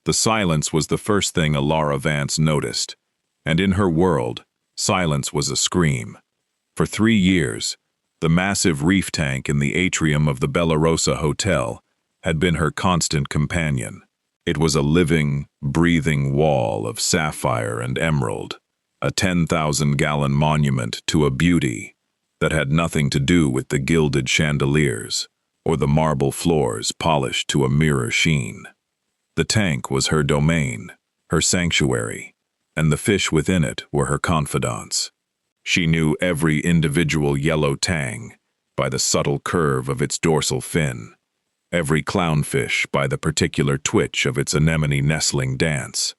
The silence was the first thing Elara Vance noticed, and in her world, silence was a scream. For 3 years, the massive reef tank in the atrium of the Belarus Hotel had been her constant companion. It was a living, breathing wall of sapphire and emerald, a 10,000-gallon monument to a beauty that had nothing to do with the gilded chandeliers or the marble floors polished to a mirror sheen. The tank was her domain, her sanctuary, and the fish within it were her confidants. She knew every individual yellow tang by the subtle curve of its dorsal fin, every clownfish by the particular twitch of its anemone nestling dance.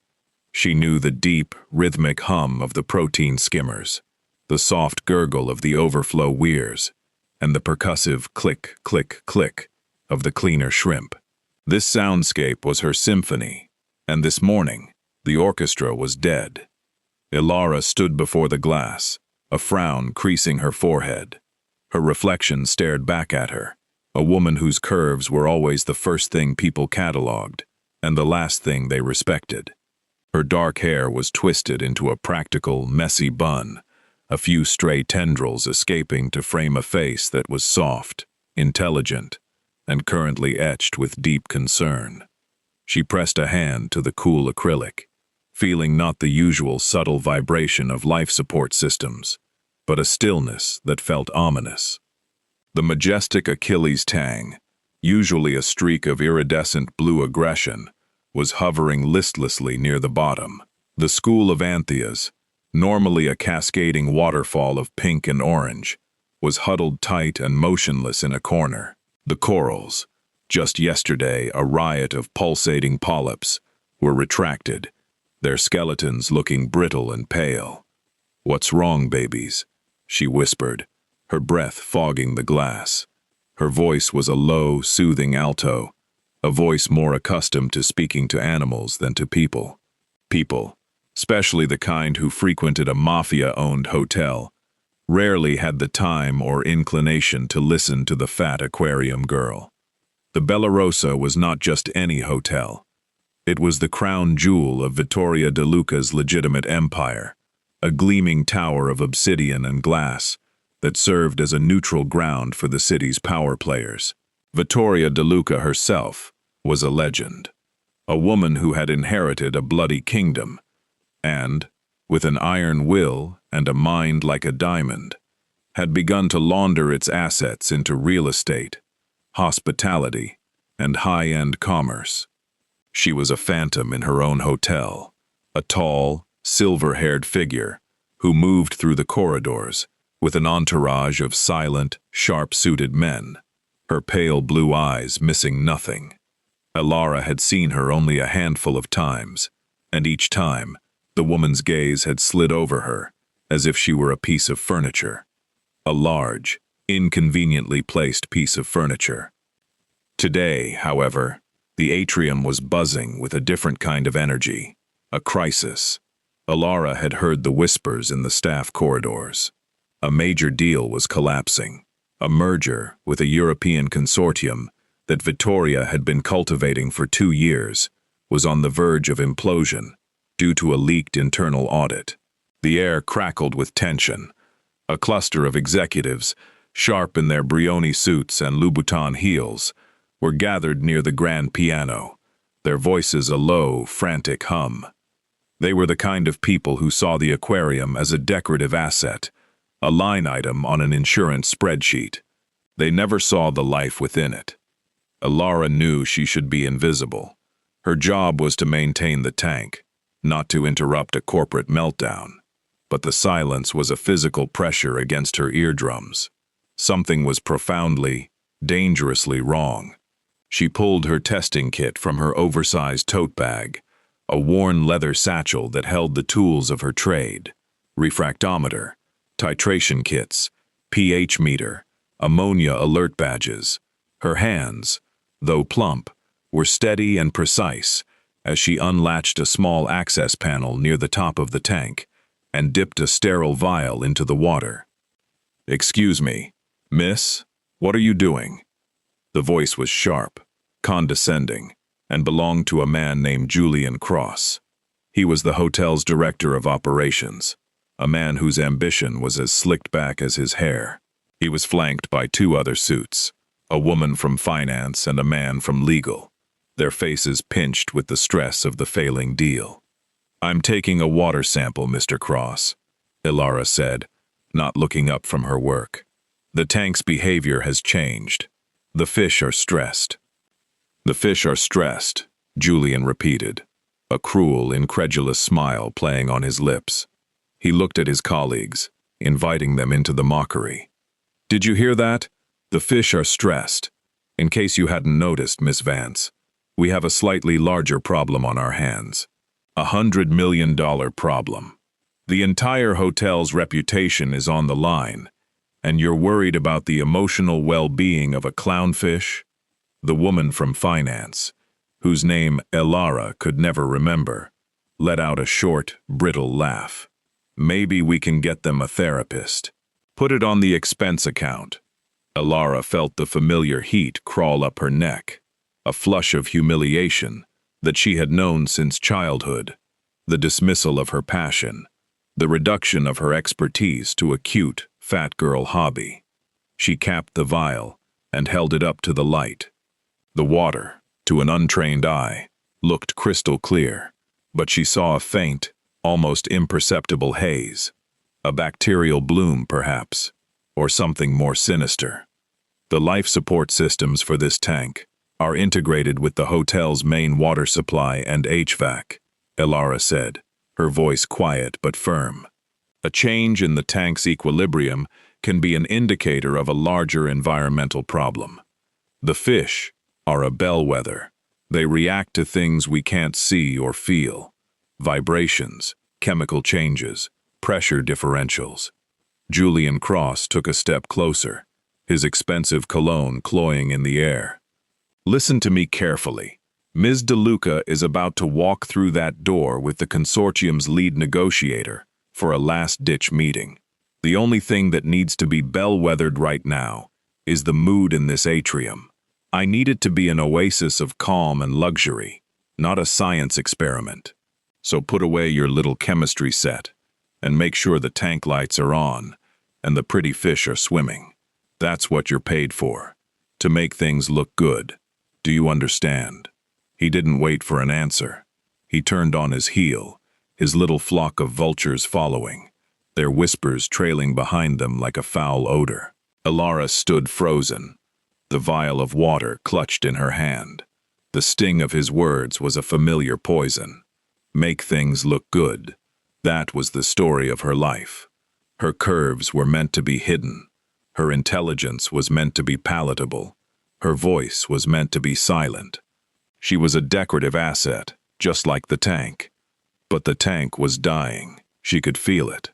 She knew the deep, rhythmic hum of the protein skimmers, the soft gurgle of the overflow weirs, and the percussive click, click, click of the cleaner shrimp. This soundscape was her symphony, and this morning, the orchestra was dead. Elara stood before the glass, a frown creasing her forehead. Her reflection stared back at her, a woman whose curves were always the first thing people catalogued, and the last thing they respected. Her dark hair was twisted into a practical, messy bun, a few stray tendrils escaping to frame a face that was soft, intelligent, and currently etched with deep concern. She pressed a hand to the cool acrylic, feeling not the usual subtle vibration of life support systems, but a stillness that felt ominous. The majestic Achilles tang, usually a streak of iridescent blue aggression, was hovering listlessly near the bottom. The school of Antheas, normally a cascading waterfall of pink and orange, was huddled tight and motionless in a corner. The corals, just yesterday a riot of pulsating polyps, were retracted, their skeletons looking brittle and pale. "What's wrong, babies?" she whispered, her breath fogging the glass. Her voice was a low, soothing alto, a voice more accustomed to speaking to animals than to people. People, especially the kind who frequented a mafia-owned hotel, rarely had the time or inclination to listen to the fat aquarium girl. The Belarus was not just any hotel. It was the crown jewel of Vittoria De Luca's legitimate empire, a gleaming tower of obsidian and glass that served as a neutral ground for the city's power players. Vittoria De Luca herself was a legend, a woman who had inherited a bloody kingdom, and, with an iron will and a mind like a diamond, had begun to launder its assets into real estate, hospitality, and high-end commerce. She was a phantom in her own hotel, a tall, silver-haired figure who moved through the corridors with an entourage of silent, sharp-suited men, her pale blue eyes missing nothing. Elara had seen her only a handful of times, and each time, the woman's gaze had slid over her, as if she were a piece of furniture. A large, inconveniently placed piece of furniture. Today, however, the atrium was buzzing with a different kind of energy, a crisis. Elara had heard the whispers in the staff corridors. A major deal was collapsing. A merger with a European consortium that Vittoria had been cultivating for 2 years was on the verge of implosion due to a leaked internal audit. The air crackled with tension. A cluster of executives, sharp in their Brioni suits and Louboutin heels, were gathered near the grand piano, their voices a low, frantic hum. They were the kind of people who saw the aquarium as a decorative asset, a line item on an insurance spreadsheet. They never saw the life within it. Elara knew she should be invisible. Her job was to maintain the tank, not to interrupt a corporate meltdown. But the silence was a physical pressure against her eardrums. Something was profoundly, dangerously wrong. She pulled her testing kit from her oversized tote bag, a worn leather satchel that held the tools of her trade: refractometer, titration kits, pH meter, ammonia alert badges. Her hands, though plump, were steady and precise as she unlatched a small access panel near the top of the tank and dipped a sterile vial into the water. "Excuse me, miss, what are you doing?" The voice was sharp, condescending, and belonged to a man named Julian Cross. He was the hotel's director of operations, a man whose ambition was as slicked back as his hair. He was flanked by two other suits, a woman from finance and a man from legal, their faces pinched with the stress of the failing deal. "I'm taking a water sample, Mr. Cross," Elara said, not looking up from her work. "The tank's behavior has changed. The fish are stressed." "The fish are stressed," Julian repeated, a cruel, incredulous smile playing on his lips. He looked at his colleagues, inviting them into the mockery. "Did you hear that? The fish are stressed. In case you hadn't noticed, Miss Vance, we have a slightly larger problem on our hands. $100 million problem. The entire hotel's reputation is on the line, and you're worried about the emotional well-being of a clownfish?" The woman from finance, whose name Elara could never remember, let out a short, brittle laugh. "Maybe we can get them a therapist. Put it on the expense account." Elara felt the familiar heat crawl up her neck, a flush of humiliation that she had known since childhood, the dismissal of her passion, the reduction of her expertise to a cute, fat girl hobby. She capped the vial and held it up to the light. The water, to an untrained eye, looked crystal clear, but she saw a faint, almost imperceptible haze, a bacterial bloom perhaps, or something more sinister. "The life support systems for this tank are integrated with the hotel's main water supply and HVAC," Elara said, her voice quiet but firm. "A change in the tank's equilibrium can be an indicator of a larger environmental problem. The fish are a bellwether. They react to things we can't see or feel: vibrations, chemical changes, pressure differentials." Julian Cross took a step closer, his expensive cologne cloying in the air. "Listen to me carefully. Ms. DeLuca is about to walk through that door with the consortium's lead negotiator for a last-ditch meeting. The only thing that needs to be bellwethered right now is the mood in this atrium. I need it to be an oasis of calm and luxury, not a science experiment. So put away your little chemistry set and make sure the tank lights are on and the pretty fish are swimming. That's what you're paid for, to make things look good. Do you understand?" He didn't wait for an answer. He turned on his heel, his little flock of vultures following, their whispers trailing behind them like a foul odor. Elara stood frozen, the vial of water clutched in her hand. The sting of his words was a familiar poison. Make things look good. That was the story of her life. Her curves were meant to be hidden. Her intelligence was meant to be palatable. Her voice was meant to be silent. She was a decorative asset, just like the tank. But the tank was dying. She could feel it.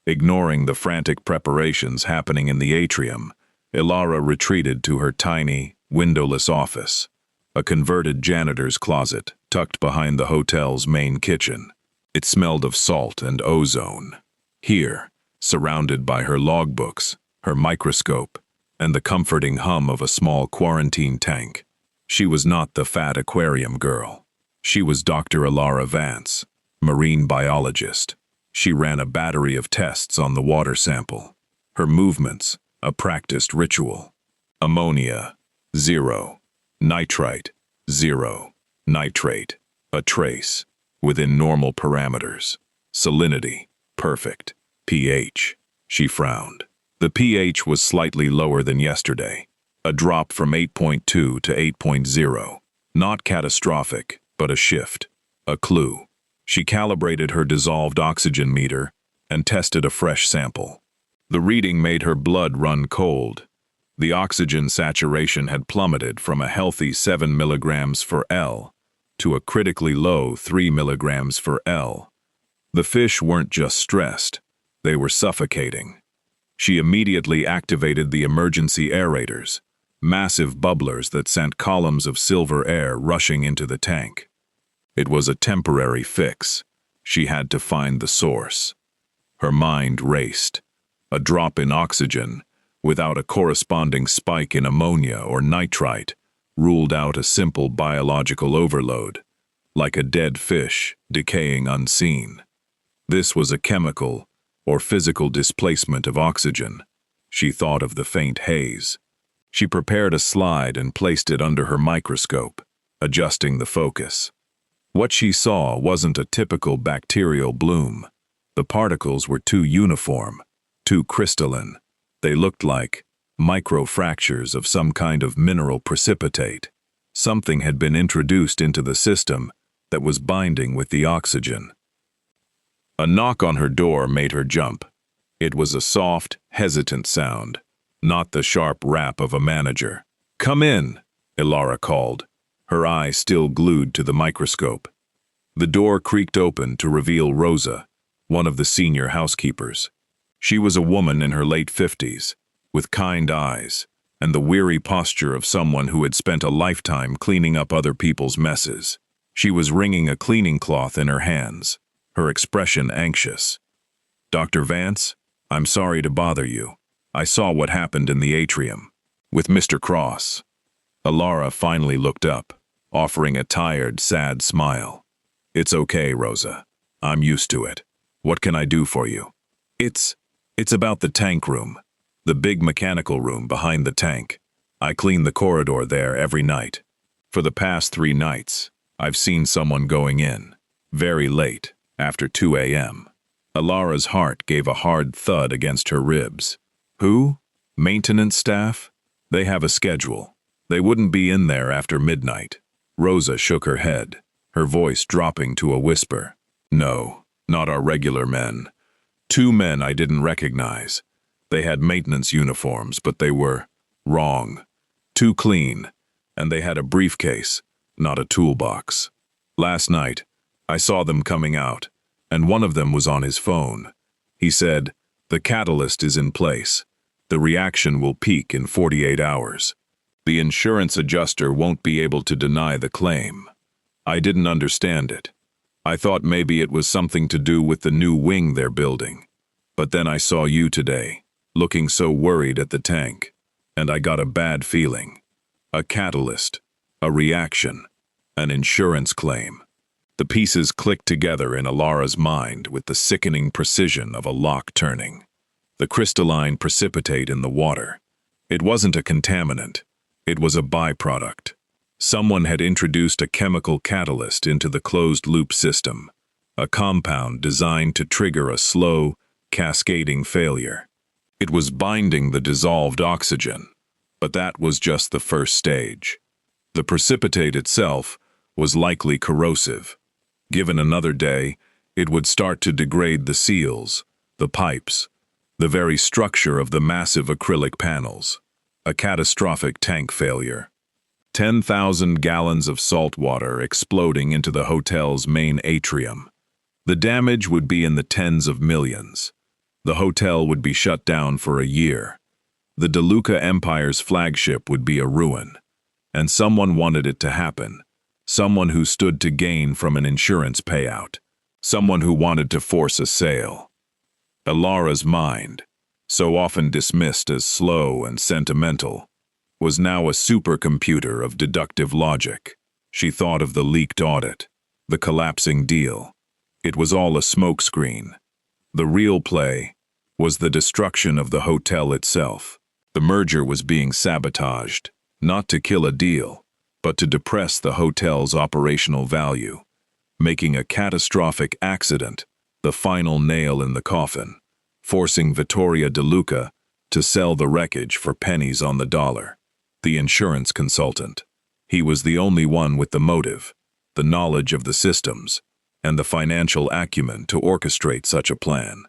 Ignoring the frantic preparations happening in the atrium, Elara retreated to her tiny, windowless office, a converted janitor's closet tucked behind the hotel's main kitchen. It smelled of salt and ozone. Here, surrounded by her logbooks, her microscope, and the comforting hum of a small quarantine tank, she was not the fat aquarium girl. She was Dr. Elara Vance, marine biologist. She ran a battery of tests on the water sample. Her movements, a practiced ritual. Ammonia, 0. Nitrite, 0. Nitrate, a trace, within normal parameters. Salinity, perfect. pH, she frowned. The pH was slightly lower than yesterday, a drop from 8.2 to 8.0. Not catastrophic, but a shift, a clue. She calibrated her dissolved oxygen meter and tested a fresh sample. The reading made her blood run cold. The oxygen saturation had plummeted from a healthy 7 milligrams for L to a critically low 3 milligrams for L. The fish weren't just stressed, they were suffocating. She immediately activated the emergency aerators, massive bubblers that sent columns of silver air rushing into the tank. It was a temporary fix. She had to find the source. Her mind raced. A drop in oxygen, without a corresponding spike in ammonia or nitrite, ruled out a simple biological overload, like a dead fish decaying unseen. This was a chemical or physical displacement of oxygen. She thought of the faint haze. She prepared a slide and placed it under her microscope, adjusting the focus. What she saw wasn't a typical bacterial bloom. The particles were too uniform, too crystalline. They looked like microfractures of some kind of mineral precipitate. Something had been introduced into the system that was binding with the oxygen. A knock on her door made her jump. It was a soft, hesitant sound, not the sharp rap of a manager. "Come in," Elara called, her eye still glued to the microscope. The door creaked open to reveal Rosa, one of the senior housekeepers. She was a woman in her late 50s, with kind eyes and the weary posture of someone who had spent a lifetime cleaning up other people's messes. She was wringing a cleaning cloth in her hands, her expression anxious. "Dr. Vance, I'm sorry to bother you. I saw what happened in the atrium with Mr. Cross." Elara finally looked up, offering a tired, sad smile. "It's okay, Rosa. I'm used to it. What can I do for you?" It's about the tank room, the big mechanical room behind the tank. I clean the corridor there every night. For the past 3 nights, I've seen someone going in, very late, after 2 a.m. Elara's heart gave a hard thud against her ribs. "Who? Maintenance staff? They have a schedule. They wouldn't be in there after midnight." Rosa shook her head, her voice dropping to a whisper. "No, not our regular men. 2 men I didn't recognize. They had maintenance uniforms, but they were wrong. Too clean, and they had a briefcase, not a toolbox. Last night, I saw them coming out, and one of them was on his phone. He said, 'The catalyst is in place. The reaction will peak in 48 hours. The insurance adjuster won't be able to deny the claim.' I didn't understand it. I thought maybe it was something to do with the new wing they're building. But then I saw you today, looking so worried at the tank, and I got a bad feeling. A catalyst, a reaction, an insurance claim." The pieces clicked together in Elara's mind with the sickening precision of a lock turning. The crystalline precipitate in the water. It wasn't a contaminant. It was a byproduct. Someone had introduced a chemical catalyst into the closed-loop system, a compound designed to trigger a slow, cascading failure. It was binding the dissolved oxygen, but that was just the first stage. The precipitate itself was likely corrosive. Given another day, it would start to degrade the seals, the pipes, the very structure of the massive acrylic panels. A catastrophic tank failure. 10,000 gallons of salt water exploding into the hotel's main atrium. The damage would be in the tens of millions. The hotel would be shut down for a year. The DeLuca Empire's flagship would be a ruin. And someone wanted it to happen. Someone who stood to gain from an insurance payout. Someone who wanted to force a sale. Elara's mind, so often dismissed as slow and sentimental, was now a supercomputer of deductive logic. She thought of the leaked audit, the collapsing deal. It was all a smokescreen. The real play was the destruction of the hotel itself. The merger was being sabotaged, not to kill a deal, but to depress the hotel's operational value, making a catastrophic accident the final nail in the coffin, forcing Vittoria DeLuca to sell the wreckage for pennies on the dollar. The insurance consultant. He was the only one with the motive, the knowledge of the systems, and the financial acumen to orchestrate such a plan.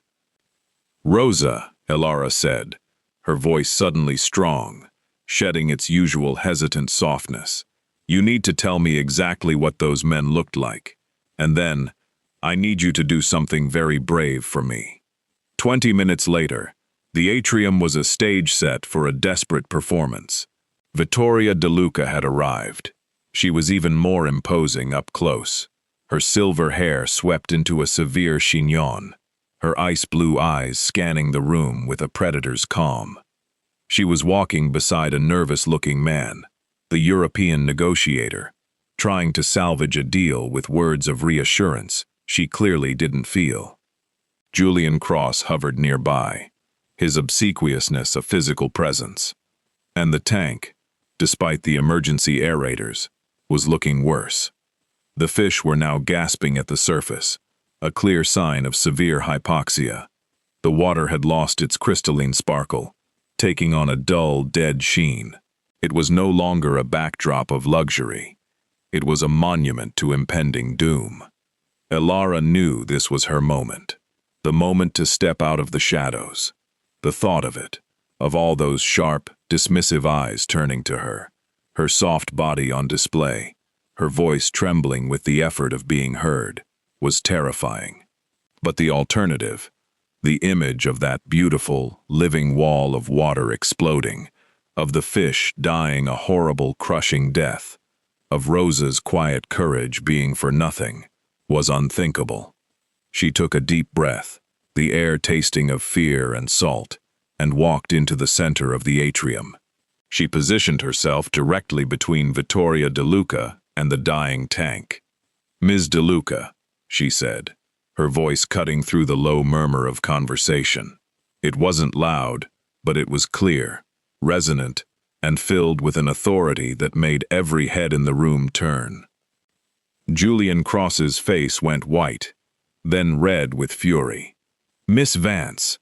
"Rosa," Elara said, her voice suddenly strong, shedding its usual hesitant softness. "You need to tell me exactly what those men looked like, and then, I need you to do something very brave for me." 20 minutes later, the atrium was a stage set for a desperate performance. Vittoria DeLuca had arrived. She was even more imposing up close. Her silver hair swept into a severe chignon, her ice-blue eyes scanning the room with a predator's calm. She was walking beside a nervous-looking man, the European negotiator, trying to salvage a deal with words of reassurance she clearly didn't feel. Julian Cross hovered nearby, his obsequiousness a physical presence. And the tank, despite the emergency aerators, was looking worse. The fish were now gasping at the surface, a clear sign of severe hypoxia. The water had lost its crystalline sparkle, taking on a dull, dead sheen. It was no longer a backdrop of luxury. It was a monument to impending doom. Elara knew this was her moment, the moment to step out of the shadows. The thought of it, of all those sharp, dismissive eyes turning to her soft body on display, her voice trembling with the effort of being heard, was terrifying. But the alternative, the image of that beautiful, living wall of water exploding, of the fish dying a horrible, crushing death, of Rosa's quiet courage being for nothing, was unthinkable. She took a deep breath, the air tasting of fear and salt, and walked into the center of the atrium. She positioned herself directly between Vittoria De Luca and the dying tank. "Ms. De Luca," she said, her voice cutting through the low murmur of conversation. It wasn't loud, but it was clear, resonant, and filled with an authority that made every head in the room turn. Julian Cross's face went white, then red with fury. "Miss Vance,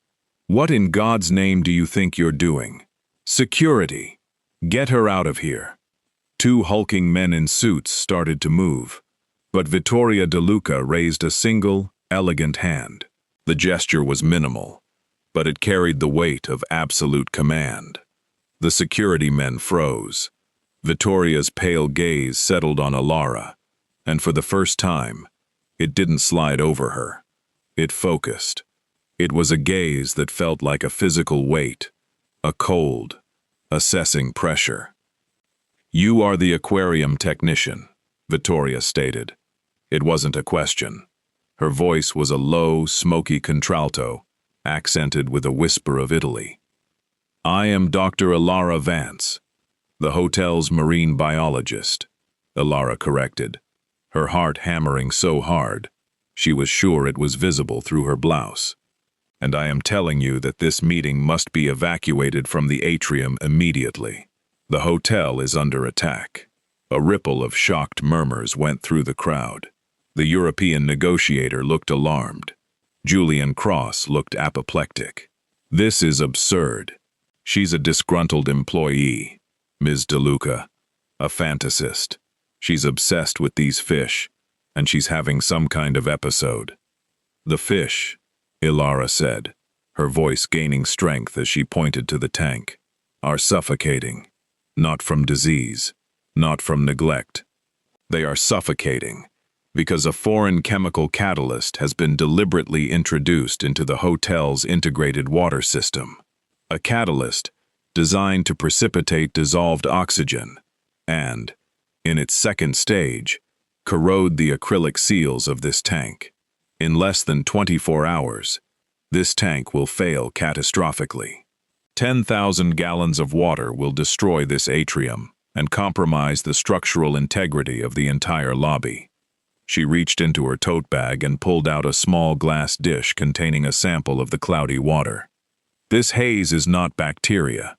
what in God's name do you think you're doing? Security! Get her out of here." Two hulking men in suits started to move, but Vittoria De Luca raised a single, elegant hand. The gesture was minimal, but it carried the weight of absolute command. The security men froze. Vittoria's pale gaze settled on Elara, and for the first time, it didn't slide over her. It focused. It was a gaze that felt like a physical weight, a cold, assessing pressure. "You are the aquarium technician," Vittoria stated. It wasn't a question. Her voice was a low, smoky contralto, accented with a whisper of Italy. "I am Dr. Elara Vance, the hotel's marine biologist," Elara corrected, her heart hammering so hard, she was sure it was visible through her blouse. "And I am telling you that this meeting must be evacuated from the atrium immediately. The hotel is under attack." A ripple of shocked murmurs went through the crowd. The European negotiator looked alarmed. Julian Cross looked apoplectic. "This is absurd. She's a disgruntled employee, Ms. De Luca, a fantasist. She's obsessed with these fish, and she's having some kind of episode." "The fish," Elara said, her voice gaining strength as she pointed to the tank, "are suffocating. Not from disease, not from neglect. They are suffocating because a foreign chemical catalyst has been deliberately introduced into the hotel's integrated water system. A catalyst designed to precipitate dissolved oxygen and, in its second stage, corrode the acrylic seals of this tank. In less than 24 hours, this tank will fail catastrophically. 10,000 gallons of water will destroy this atrium and compromise the structural integrity of the entire lobby." She reached into her tote bag and pulled out a small glass dish containing a sample of the cloudy water. "This haze is not bacteria.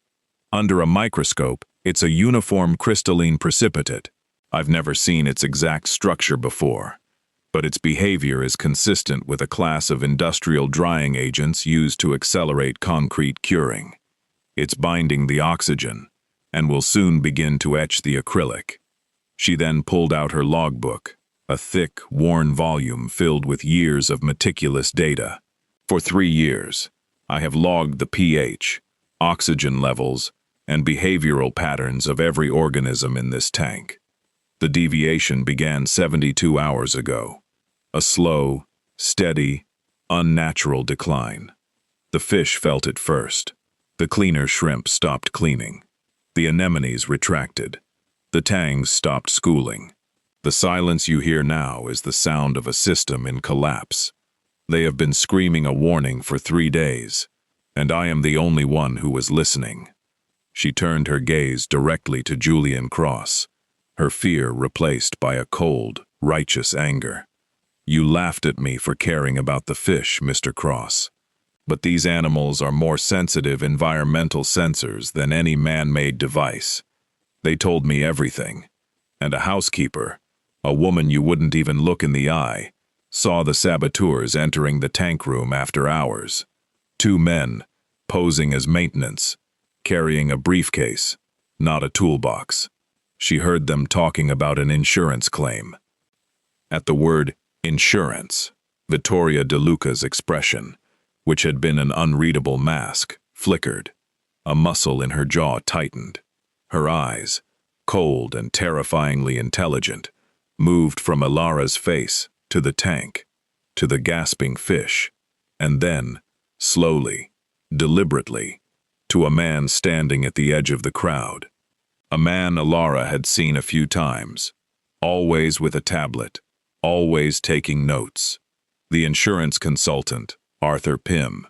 Under a microscope, it's a uniform crystalline precipitate. I've never seen its exact structure before, but its behavior is consistent with a class of industrial drying agents used to accelerate concrete curing. It's binding the oxygen, and will soon begin to etch the acrylic." She then pulled out her logbook, a thick, worn volume filled with years of meticulous data. "For 3 years, I have logged the pH, oxygen levels, and behavioral patterns of every organism in this tank. The deviation began 72 hours ago. A slow, steady, unnatural decline. The fish felt it first. The cleaner shrimp stopped cleaning. The anemones retracted. The tangs stopped schooling. The silence you hear now is the sound of a system in collapse. They have been screaming a warning for 3 days, and I am the only one who was listening." She turned her gaze directly to Julian Cross, her fear replaced by a cold, righteous anger. "You laughed at me for caring about the fish, Mr. Cross. But these animals are more sensitive environmental sensors than any man-made device. They told me everything. And a housekeeper, a woman you wouldn't even look in the eye, saw the saboteurs entering the tank room after hours. 2 men, posing as maintenance, carrying a briefcase, not a toolbox. She heard them talking about an insurance claim." At the word insurance, Vittoria De Luca's expression, which had been an unreadable mask, flickered. A muscle in her jaw tightened. Her eyes, cold and terrifyingly intelligent, moved from Elara's face to the tank, to the gasping fish, and then, slowly, deliberately, to a man standing at the edge of the crowd. A man Elara had seen a few times, always with a tablet, always taking notes. The insurance consultant, Arthur Pym.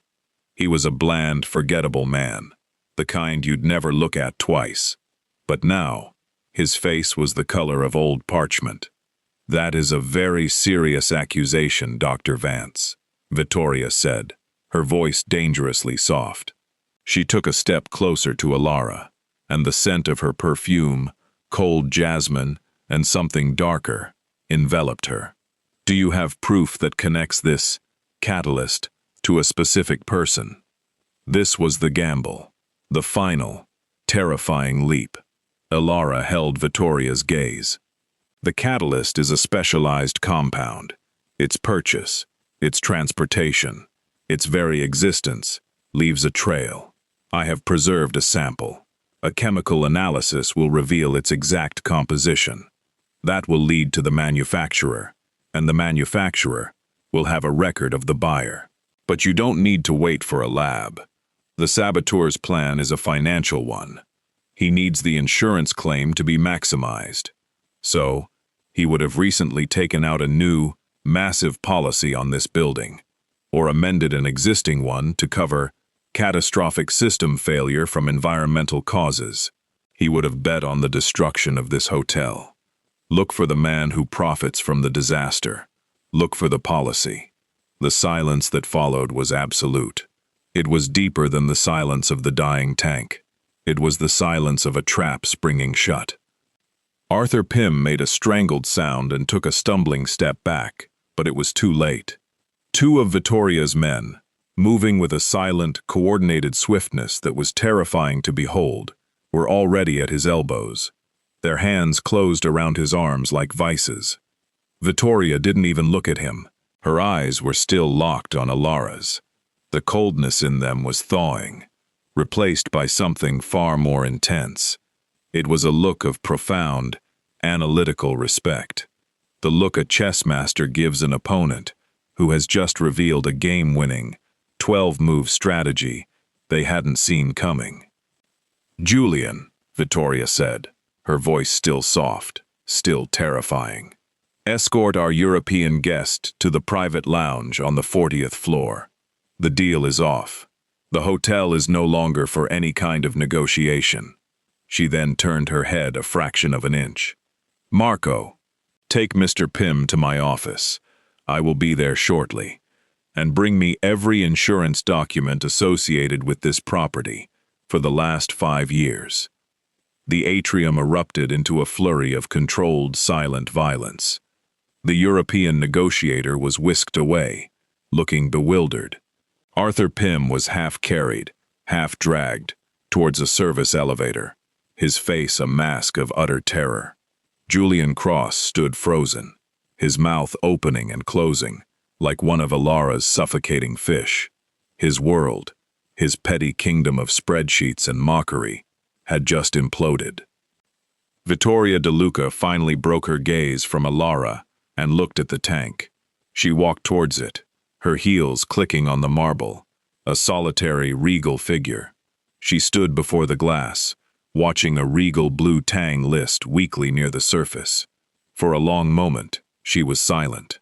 He was a bland, forgettable man, the kind you'd never look at twice. But now, his face was the color of old parchment. "That is a very serious accusation, Dr. Vance," Vittoria said, her voice dangerously soft. She took a step closer to Elara, and the scent of her perfume, cold jasmine, and something darker, enveloped her. "Do you have proof that connects this catalyst to a specific person?" This was the gamble, the final, terrifying leap. Elara held Vittoria's gaze. "The catalyst is a specialized compound. Its purchase, its transportation, its very existence leaves a trail. I have preserved a sample. A chemical analysis will reveal its exact composition. That will lead to the manufacturer, and the manufacturer will have a record of the buyer. But you don't need to wait for a lab. The saboteur's plan is a financial one. He needs the insurance claim to be maximized. So, he would have recently taken out a new, massive policy on this building, or amended an existing one to cover catastrophic system failure from environmental causes. He would have bet on the destruction of this hotel. Look for the man who profits from the disaster. Look for the policy." The silence that followed was absolute. It was deeper than the silence of the dying tank. It was the silence of a trap springing shut. Arthur Pym made a strangled sound and took a stumbling step back, but it was too late. 2 of Vittoria's men, moving with a silent, coordinated swiftness that was terrifying to behold, were already at his elbows. Their hands closed around his arms like vices. Vittoria didn't even look at him. Her eyes were still locked on Elara's. The coldness in them was thawing, replaced by something far more intense. It was a look of profound, analytical respect. The look a chess master gives an opponent who has just revealed a game-winning, 12-move strategy they hadn't seen coming. "Julian," Vittoria said, her voice still soft, still terrifying. "Escort our European guest to the private lounge on the 40th floor. The deal is off. The hotel is no longer for any kind of negotiation." She then turned her head a fraction of an inch. "Marco, take Mr. Pym to my office. I will be there shortly. And bring me every insurance document associated with this property for the last 5 years." The atrium erupted into a flurry of controlled, silent violence. The European negotiator was whisked away, looking bewildered. Arthur Pym was half carried, half dragged, towards a service elevator, his face a mask of utter terror. Julian Cross stood frozen, his mouth opening and closing, like one of Elara's suffocating fish. His world, his petty kingdom of spreadsheets and mockery, had just imploded. Vittoria De Luca finally broke her gaze from Elara and looked at the tank. She walked towards it, her heels clicking on the marble, a solitary, regal figure. She stood before the glass, watching a regal blue tang list weakly near the surface. For a long moment, she was silent.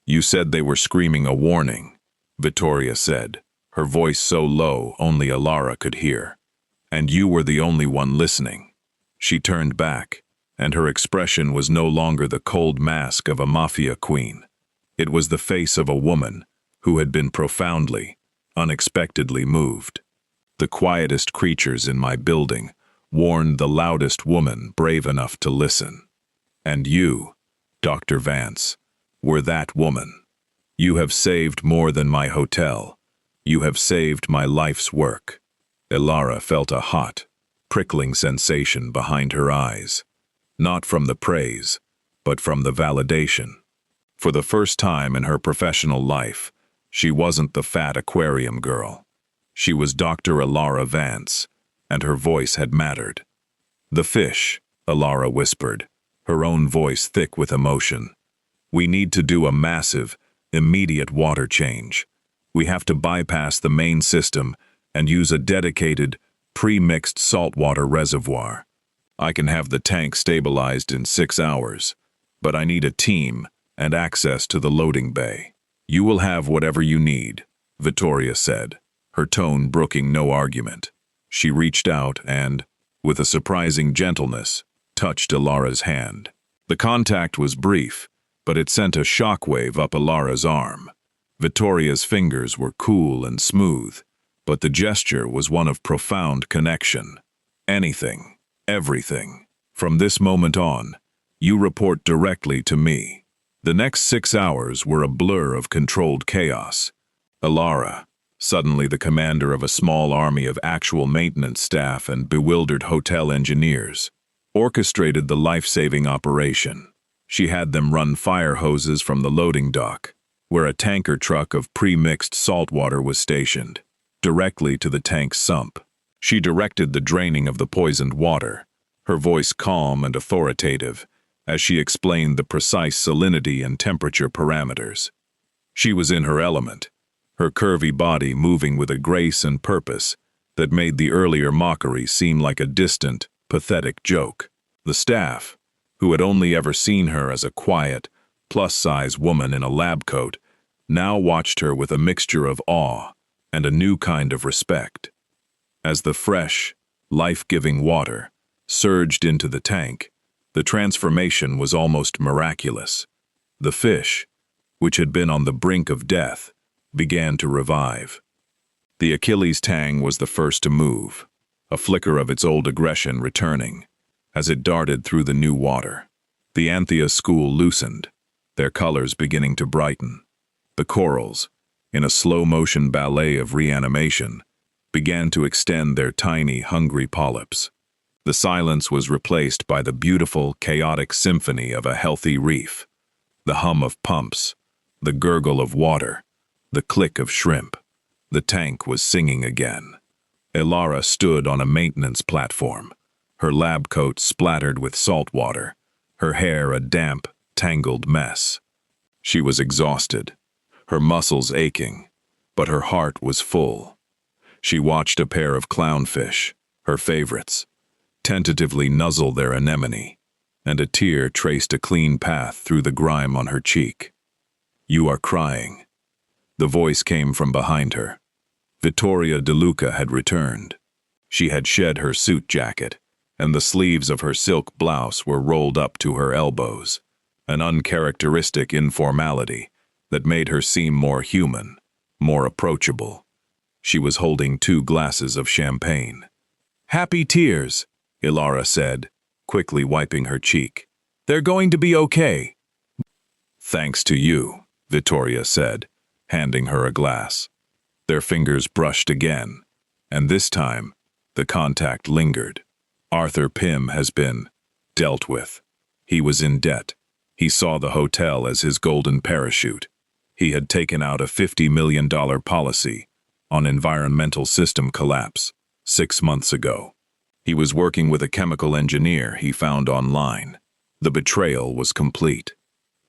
"You said they were screaming a warning," Vittoria said, her voice so low only Elara could hear. And you were the only one listening." She turned back, and her expression was no longer the cold mask of a mafia queen. It was the face of a woman who had been profoundly, unexpectedly moved. "The quietest creatures in my building warned the loudest woman brave enough to listen. And you, Dr. Vance, were that woman. You have saved more than my hotel. You have saved my life's work." Elara felt a hot, prickling sensation behind her eyes, not from the praise, but from the validation. For the first time in her professional life, she wasn't the fat aquarium girl. She was Dr. Elara Vance, and her voice had mattered. "The fish," Elara whispered, her own voice thick with emotion. "We need to do a massive, immediate water change. We have to bypass the main system and use a dedicated, pre-mixed saltwater reservoir. I can have the tank stabilized in 6 hours, but I need a team and access to the loading bay." "You will have whatever you need," Vittoria said, her tone brooking no argument. She reached out and, with a surprising gentleness, touched Elara's hand. The contact was brief, but it sent a shockwave up Elara's arm. Vittoria's fingers were cool and smooth, but the gesture was one of profound connection. "Anything, everything. From this moment on, you report directly to me." The next 6 hours were a blur of controlled chaos. Elara, suddenly the commander of a small army of actual maintenance staff and bewildered hotel engineers, orchestrated the life-saving operation. She had them run fire hoses from the loading dock, where a tanker truck of pre-mixed salt water was stationed, directly to the tank's sump. She directed the draining of the poisoned water, her voice calm and authoritative, as she explained the precise salinity and temperature parameters. She was in her element, her curvy body moving with a grace and purpose that made the earlier mockery seem like a distant, pathetic joke. The staff, who had only ever seen her as a quiet, plus-size woman in a lab coat, now watched her with a mixture of awe and a new kind of respect. As the fresh, life-giving water surged into the tank, the transformation was almost miraculous. The fish, which had been on the brink of death, began to revive. The Achilles tang was the first to move, a flicker of its old aggression returning, as it darted through the new water. The Anthea school loosened, their colors beginning to brighten. The corals, in a slow-motion ballet of reanimation, began to extend their tiny, hungry polyps. The silence was replaced by the beautiful, chaotic symphony of a healthy reef, the hum of pumps, the gurgle of water, the click of shrimp. The tank was singing again. Elara stood on a maintenance platform, her lab coat splattered with salt water, her hair a damp, tangled mess. She was exhausted, her muscles aching, but her heart was full. She watched a pair of clownfish, her favorites, tentatively nuzzle their anemone, and a tear traced a clean path through the grime on her cheek. "You are crying." The voice came from behind her. Vittoria De Luca had returned. She had shed her suit jacket, and the sleeves of her silk blouse were rolled up to her elbows, an uncharacteristic informality that made her seem more human, more approachable. She was holding 2 glasses of champagne. "Happy tears," Elara said, quickly wiping her cheek. "They're going to be okay." "Thanks to you," Vittoria said, handing her a glass. Their fingers brushed again, and this time, the contact lingered. "Arthur Pym has been dealt with. He was in debt. He saw the hotel as his golden parachute. He had taken out a $50 million policy on environmental system collapse 6 months ago. He was working with a chemical engineer he found online. The betrayal was complete."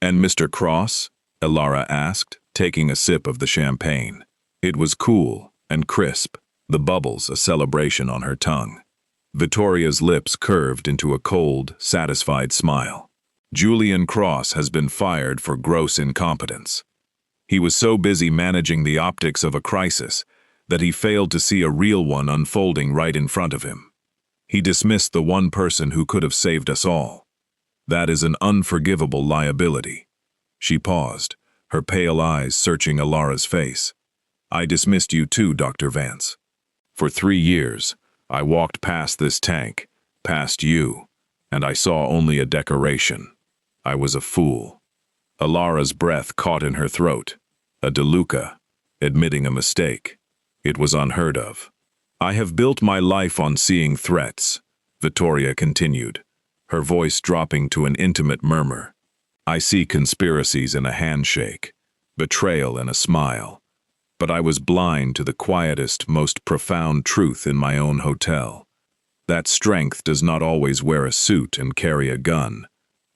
"And Mr. Cross?" Elara asked, taking a sip of the champagne. It was cool and crisp, the bubbles a celebration on her tongue. Vittoria's lips curved into a cold, satisfied smile. "Julian Cross has been fired for gross incompetence. He was so busy managing the optics of a crisis that he failed to see a real one unfolding right in front of him. He dismissed the one person who could have saved us all. That is an unforgivable liability. She paused, her pale eyes searching Elara's face. I dismissed you too, Dr. Vance. For 3 years, I walked past this tank, past you, and I saw only a decoration. I was a fool. Elara's breath caught in her throat. A DeLuca, admitting a mistake. It was unheard of. I have built my life on seeing threats, Vittoria continued, her voice dropping to an intimate murmur. I see conspiracies in a handshake, betrayal in a smile. But I was blind to the quietest, most profound truth in my own hotel. That strength does not always wear a suit and carry a gun.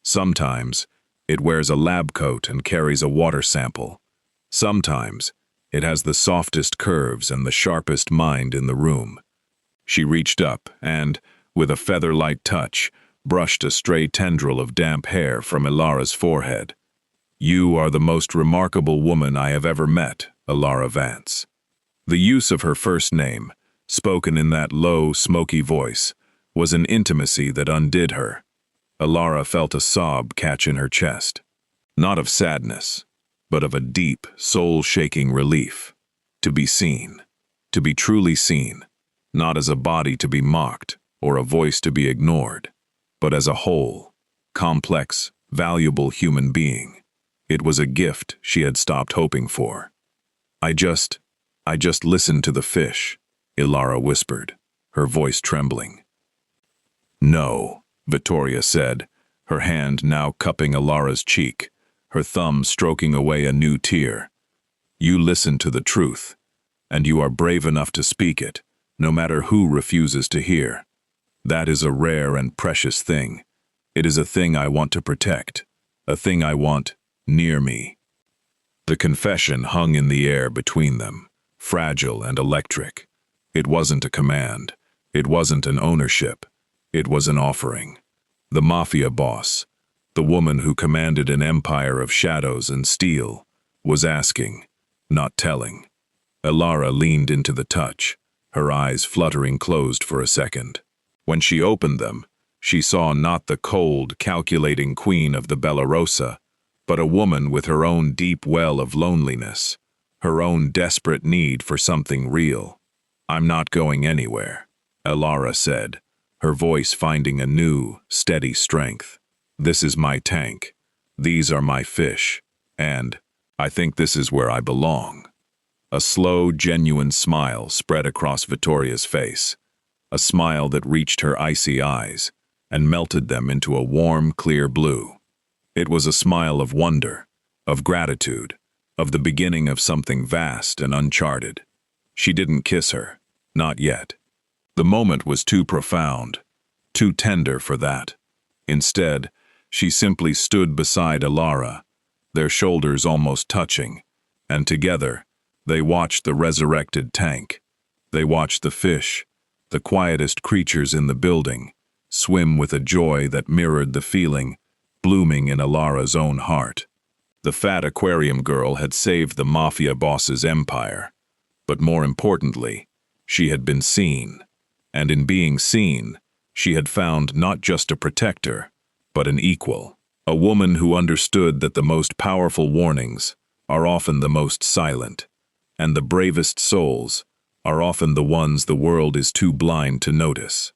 Sometimes, it wears a lab coat and carries a water sample. Sometimes, it has the softest curves and the sharpest mind in the room. She reached up and, with a feather-light touch, brushed a stray tendril of damp hair from Elara's forehead. You are the most remarkable woman I have ever met, Elara Vance. The use of her first name, spoken in that low, smoky voice, was an intimacy that undid her. Elara felt a sob catch in her chest. Not of sadness, but of a deep, soul-shaking relief. To be seen. To be truly seen. Not as a body to be mocked, or a voice to be ignored, but as a whole, complex, valuable human being. It was a gift she had stopped hoping for. I just listened to the fish, Elara whispered, her voice trembling. No, Vittoria said, her hand now cupping Elara's cheek, her thumb stroking away a new tear. You listen to the truth, and you are brave enough to speak it, no matter who refuses to hear. That is a rare and precious thing. It is a thing I want to protect, a thing I want near me. The confession hung in the air between them, fragile and electric. It wasn't a command. It wasn't an ownership. It was an offering. The mafia boss, the woman who commanded an empire of shadows and steel, was asking, not telling. Elara leaned into the touch, her eyes fluttering closed for a second. When she opened them, she saw not the cold, calculating queen of the Bellarosa, but a woman with her own deep well of loneliness, her own desperate need for something real. I'm not going anywhere, Elara said, her voice finding a new, steady strength. This is my tank. These are my fish. And I think this is where I belong. A slow, genuine smile spread across Vittoria's face, a smile that reached her icy eyes and melted them into a warm, clear blue. It was a smile of wonder, of gratitude, of the beginning of something vast and uncharted. She didn't kiss her, not yet. The moment was too profound, too tender for that. Instead, she simply stood beside Elara, their shoulders almost touching, and together, they watched the resurrected tank. They watched the fish, the quietest creatures in the building, swim with a joy that mirrored the feeling blooming in Elara's own heart. The fat aquarium girl had saved the mafia boss's empire, but more importantly, she had been seen, and in being seen, she had found not just a protector, but an equal, a woman who understood that the most powerful warnings are often the most silent, and the bravest souls are often the ones the world is too blind to notice.